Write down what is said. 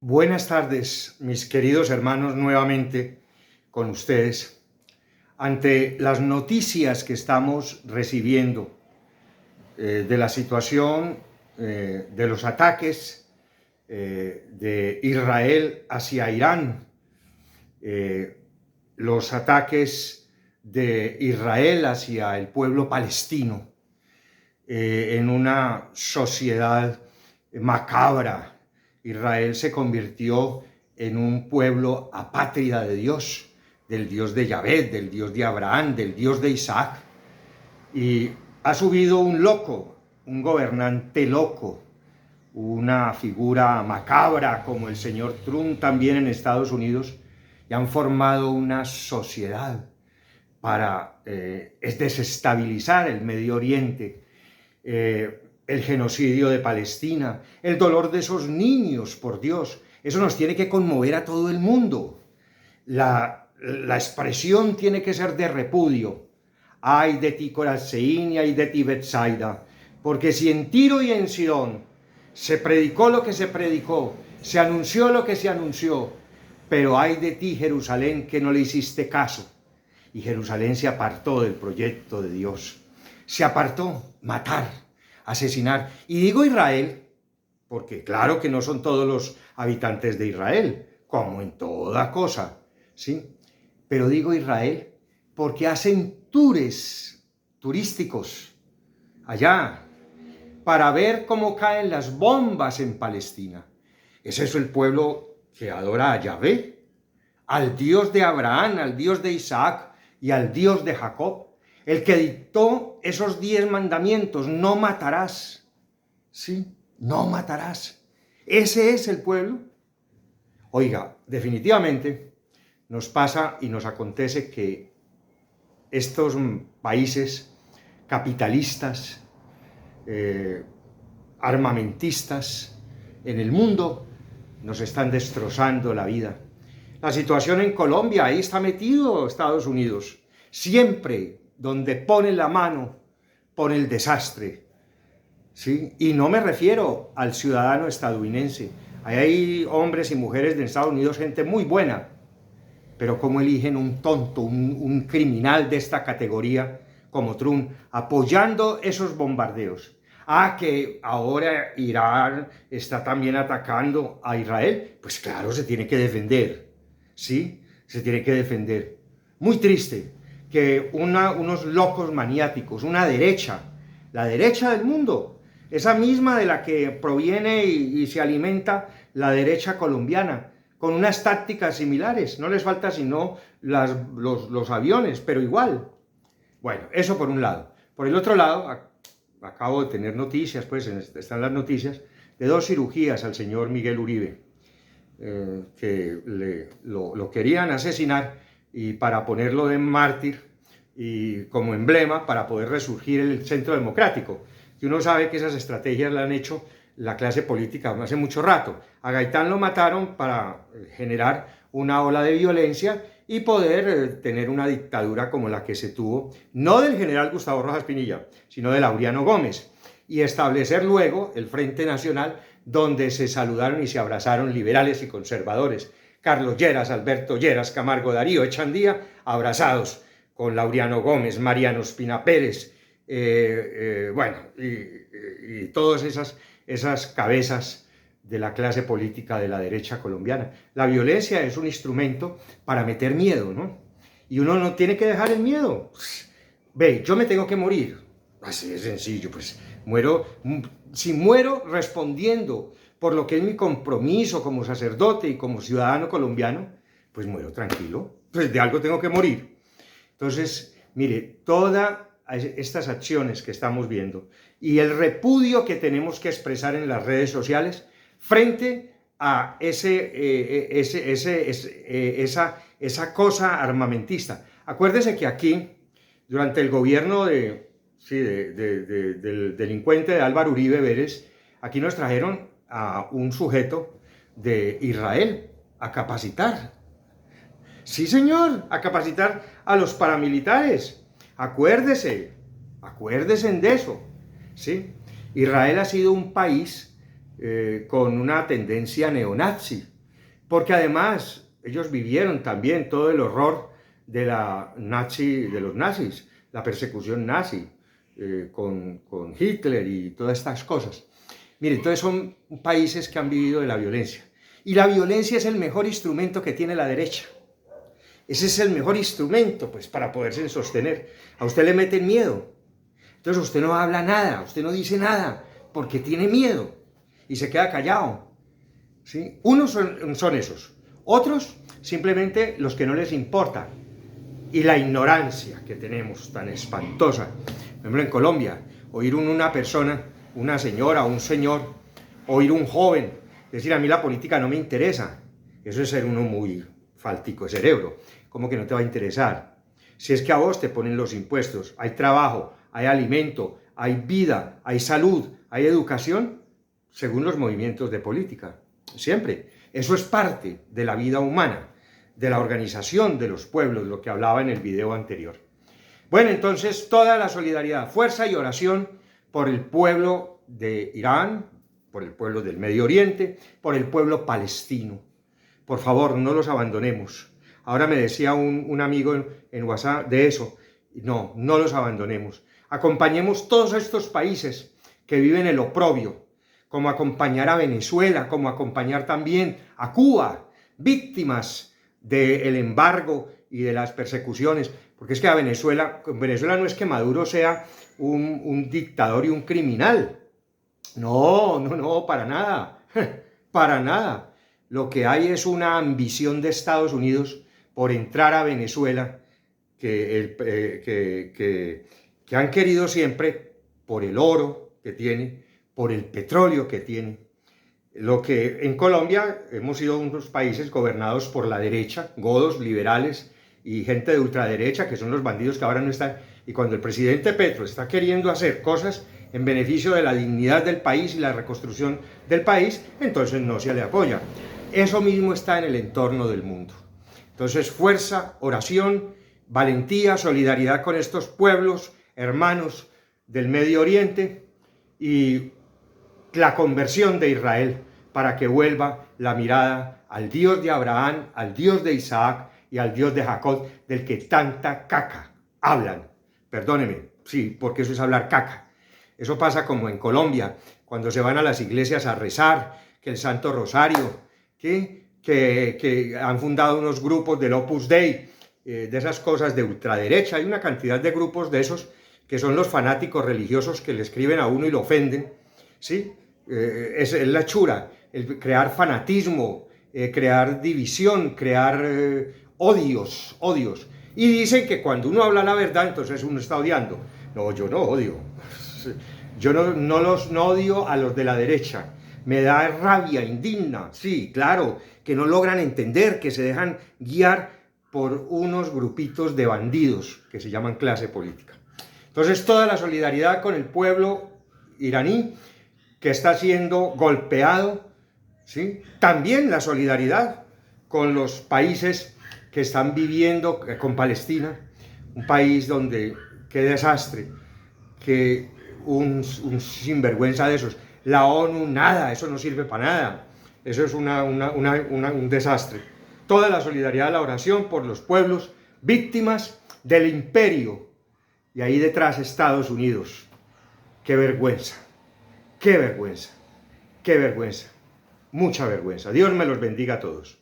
Buenas tardes, mis queridos hermanos, nuevamente con ustedes. Ante las noticias que estamos recibiendo de la situación de los ataques de Israel hacia Irán, los ataques de Israel hacia el pueblo palestino, en una sociedad macabra. Israel se convirtió en un pueblo apátrida de Dios, del Dios de Yahvé, del Dios de Abraham, del Dios de Isaac. Y ha subido un loco, un gobernante loco, una figura macabra como el señor Trump también en Estados Unidos, y han formado una sociedad para desestabilizar el Medio Oriente, el genocidio de Palestina, el dolor de esos niños, por Dios. Eso nos tiene que conmover a todo el mundo. La expresión tiene que ser de repudio. Ay de ti, Corazín, y ay de ti, Betsaida, porque si en Tiro y en Sidón se predicó lo que se predicó, se anunció lo que se anunció, pero ay de ti, Jerusalén, que no le hiciste caso. Y Jerusalén se apartó del proyecto de Dios. Se apartó, matar, asesinar. Y digo Israel, porque claro que no son todos los habitantes de Israel, como en toda cosa, ¿sí? Pero digo Israel porque hacen tours turísticos allá para ver cómo caen las bombas en Palestina. ¿Es eso el pueblo que adora a Yahvé? Al Dios de Abraham, al Dios de Isaac y al Dios de Jacob, el que dictó esos 10 mandamientos: no matarás, ¿sí? No matarás. Ese es el pueblo. Oiga, definitivamente nos pasa y nos acontece que estos países capitalistas, armamentistas en el mundo, nos están destrozando la vida. La situación en Colombia, ahí está metido Estados Unidos. Siempre donde pone la mano, pone el desastre, ¿sí? Y no me refiero al ciudadano estadounidense. Ahí hay hombres y mujeres de Estados Unidos, gente muy buena, pero ¿cómo eligen un tonto, un criminal de esta categoría como Trump, apoyando esos bombardeos? Que ahora Irán está también atacando a Israel. Pues claro, se tiene que defender, ¿sí? Se tiene que defender. Muy triste que unos locos maniáticos, una derecha, la derecha del mundo, esa misma de la que proviene y se alimenta la derecha colombiana, con unas tácticas similares. No les falta sino los aviones, pero igual. Bueno, eso por un lado. Por el otro lado, acabo de tener noticias, pues están las noticias, de 2 cirugías al señor Miguel Uribe, que lo querían asesinar, y para ponerlo de mártir y como emblema para poder resurgir el Centro Democrático. Que uno sabe que esas estrategias las han hecho la clase política hace mucho rato. A Gaitán lo mataron para generar una ola de violencia y poder tener una dictadura como la que se tuvo, no del general Gustavo Rojas Pinilla, sino de Laureano Gómez, y establecer luego el Frente Nacional, donde se saludaron y se abrazaron liberales y conservadores. Carlos Lleras, Alberto Lleras, Camargo Darío Echandía, abrazados con Laureano Gómez, Mariano Espina Pérez, bueno, y todas esas cabezas de la clase política de la derecha colombiana. La violencia es un instrumento para meter miedo, ¿no? Y uno no tiene que dejar el miedo. Ve, yo me tengo que morir. Así de sencillo, pues si muero respondiendo por lo que es mi compromiso como sacerdote y como ciudadano colombiano, pues muero tranquilo, pues de algo tengo que morir. Entonces, mire, todas estas acciones que estamos viendo y el repudio que tenemos que expresar en las redes sociales frente a esa cosa armamentista. Acuérdese que aquí, durante el gobierno del delincuente de Álvaro Uribe Vélez, aquí nos trajeron a un sujeto de Israel a capacitar. Sí, señor, a capacitar a los paramilitares. Acuérdese de eso, ¿sí? Israel ha sido un país con una tendencia neonazi, porque además ellos vivieron también todo el horror de los nazis, la persecución nazi, con Hitler y todas estas cosas. Miren, entonces son países que han vivido de la violencia. Y la violencia es el mejor instrumento que tiene la derecha. Ese es el mejor instrumento, pues, para poderse sostener. A usted le meten miedo. Entonces usted no habla nada, usted no dice nada, porque tiene miedo y se queda callado. ¿Sí? Unos son esos. Otros, simplemente los que no les importa. Y la ignorancia que tenemos tan espantosa. Por ejemplo, en Colombia, oír una persona, una señora o un señor, oír un joven, decir, a mí la política no me interesa. Eso es ser uno muy faltico de cerebro. ¿Cómo que no te va a interesar? Si es que a vos te ponen los impuestos, hay trabajo, hay alimento, hay vida, hay salud, hay educación, según los movimientos de política. Siempre. Eso es parte de la vida humana, de la organización de los pueblos, lo que hablaba en el video anterior. Bueno, entonces, toda la solidaridad, fuerza y oración por el pueblo de Irán, por el pueblo del Medio Oriente, por el pueblo palestino. Por favor, no los abandonemos. Ahora me decía un amigo en WhatsApp de eso. No los abandonemos. Acompañemos todos estos países que viven el oprobio, como acompañar a Venezuela, como acompañar también a Cuba, víctimas del embargo y de las persecuciones. Porque es que Venezuela no es que Maduro sea un dictador y un criminal. No, para nada. Para nada. Lo que hay es una ambición de Estados Unidos por entrar a Venezuela, que han querido siempre por el oro que tiene, por el petróleo que tiene. Lo que en Colombia hemos sido unos países gobernados por la derecha, godos, liberales y gente de ultraderecha, que son los bandidos que ahora no están. Y cuando el presidente Petro está queriendo hacer cosas en beneficio de la dignidad del país y la reconstrucción del país, entonces no se le apoya. Eso mismo está en el entorno del mundo. Entonces, fuerza, oración, valentía, solidaridad con estos pueblos, hermanos del Medio Oriente y la conversión de Israel para que vuelva la mirada al Dios de Abraham, al Dios de Isaac y al Dios de Jacob, del que tanta caca hablan. Perdóneme, sí, porque eso es hablar caca. Eso pasa como en Colombia, cuando se van a las iglesias a rezar, que el Santo Rosario, ¿sí? que han fundado unos grupos del Opus Dei, de esas cosas de ultraderecha. Hay una cantidad de grupos de esos que son los fanáticos religiosos que le escriben a uno y lo ofenden, ¿sí? Es la chura, el crear fanatismo, crear división, crear odios. Y dicen que cuando uno habla la verdad, entonces uno está odiando. No, yo no odio. Yo no odio a los de la derecha. Me da rabia, indigna, sí, claro, que no logran entender, que se dejan guiar por unos grupitos de bandidos que se llaman clase política. Entonces, toda la solidaridad con el pueblo iraní que está siendo golpeado, ¿sí? También la solidaridad con los países que están viviendo, con Palestina, un país donde, qué desastre, que un sinvergüenza de esos. La ONU, nada, eso no sirve para nada. Eso es un desastre. Toda la solidaridad, la oración por los pueblos víctimas del imperio. Y ahí detrás Estados Unidos. ¡Qué vergüenza! ¡Qué vergüenza! ¡Qué vergüenza! Mucha vergüenza. Dios me los bendiga a todos.